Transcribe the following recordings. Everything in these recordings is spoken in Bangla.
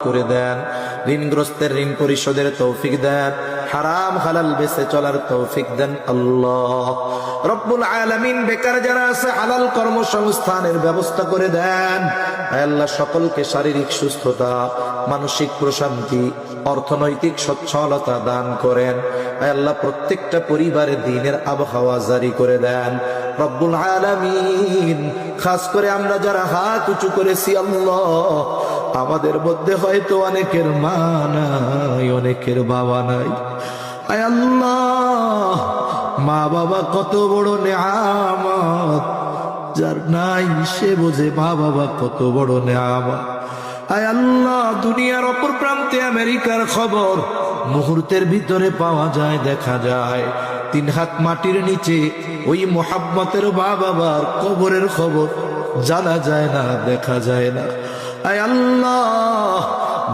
করে দেন, ঋণগ্রস্তের ঋণ পরিশোধের তৌফিক দেন, হারাম হালাল বেঁচে চলার তৌফিক দেন আল্লাহ রব্বুল আলামিন। বেকার যারা আছে হালাল কর্মসংস্থানের ব্যবস্থা করে দেন আল্লাহ। সকলকে শারীরিক সুস্থতা, মানসিক প্রশান্তি, অর্থনৈতিক সচ্ছলতা দান করেন আল্লাহ। প্রত্যেকটা পরিবারে দ্বীনের আবহাওয়া জারি করে দেন রব্বুল আলামিন। খাস করে আমরা যারা হাত উঁচু করেছি আল্লাহ, আমাদের মধ্যে হয়তো অনেকের মা নাই, অনেকের বাবা নাই। আয় আল্লাহ, মা বাবা কত বড় নেয়ামত, যার নাই সে বোঝে মা বাবা কত বড় নেয়ামত। আয় আল্লাহ, দুনিয়ার অপর প্রান্তে আমেরিকার খবর মুহূর্তের ভিতরে পাওয়া যায়, দেখা যায়। 3 হাত মাটির নিচে ওই মোহাব্বতের মা বাবার কবরের খবর জানা যায় না, দেখা যায় না। আয় আল্লাহ,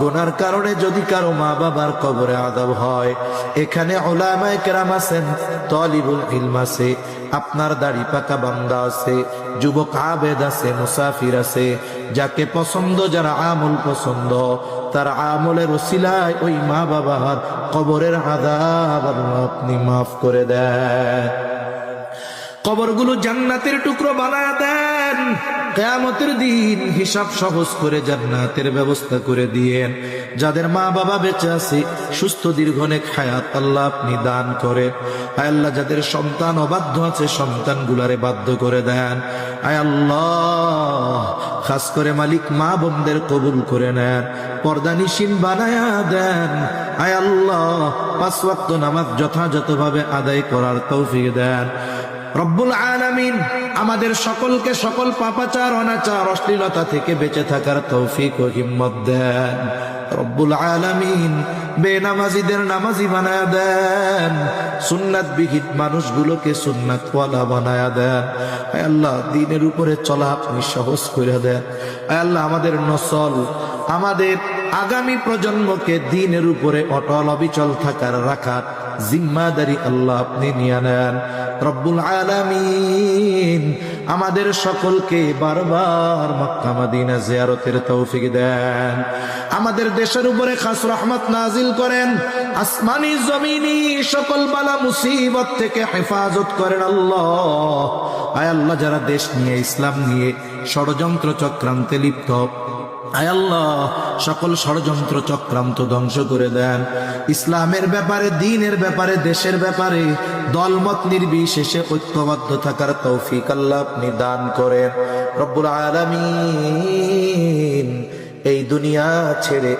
গুনার কারণে যদি কারো মা বাবার কবরে আযাব হয়, এখানে উলামায়ে কেরাম আছেন, তালিবুল ইলম আছে, আপনার দাড়ি পাকা বান্দা আছে, যুবক আবেদ আছে, মুসাফির আছে, যাকে পছন্দ, যারা আমল পছন্দ, তার আমলের ওসিলায় ওই মা বাবার কবরের আযাব আপনি মাফ করে দেন। কবরগুলো জান্নাতের টুকরো বানায় দেন। কিয়ামতের দিন হিসাব সহজ করে জান্নাতের ব্যবস্থা করে দিয়েন। যাদের মা বাবা বেঁচে আছে, সুস্থ দীর্ঘ নেক হায়াত আল্লাহ আপনি দান করেন। আয় আল্লাহ, যাদের সন্তান অবাধ্য আছে, সন্তানগুলারে বাধ্য করে দেন। আয় আল্লাহ, খাস করে মালিক মা বোনদের কবুল করে নেন, পর্দানিশীন বানায়া দেন। আয় আল্লাহ, 5 ওয়াক্ত নামাজ যথাযথভাবে আদায় করার তৌফিক দেন রব্বুল আলামিন। আমাদের সকলকে সকল পাপাচার, অনাচার, অশ্লীলতা থেকে বেঁচে থাকার তৌফিক ও হিম্মত দেন রব্বুল আলামিন। বেনামাজিদের নামাজি বানায়া দেন, সুন্নাত বিহীন মানুষগুলোকে সুন্নাতওয়ালা বানায়া দেন। আয় আল্লাহ, দ্বীনের উপরে চলা আপনি সহজ করে দেন। আয় আল্লাহ, আমাদের নসল, আমাদের আগামী প্রজন্মকে দ্বীনের উপরে অটল অবিচল থাকার, রাখার জিম্মাদারি আল্লাহ আপনি নিয়ে নেন রব্বুল আলামিন। আমাদের সকলকে বারবার মক্কা মদিনা জিয়ারতের তৌফিক দেন। আমাদের দেশের উপরে খাস রহমত নাজিল করেন, আসমানি জমিনি সকল বালা মুসিবত থেকে হেফাজত করেন আল্লাহ। আয় আল্লাহ, যারা দেশ নিয়ে, ইসলাম নিয়ে ষড়যন্ত্র চক্রান্তে লিপ্ত, আয় আল্লাহ, সকল ষড়যন্ত্র চক্রান্ত ধ্বংস করে দেন। ইসলামের ব্যাপারে, দ্বীনের ব্যাপারে, দেশের ব্যাপারে দলমত নির্বিশেষে ঐক্যবদ্ধ থাকার তৌফিক আল্লাহ আপনি দান করেন রব্বুল আলামিন। এই দুনিয়া ছেড়ে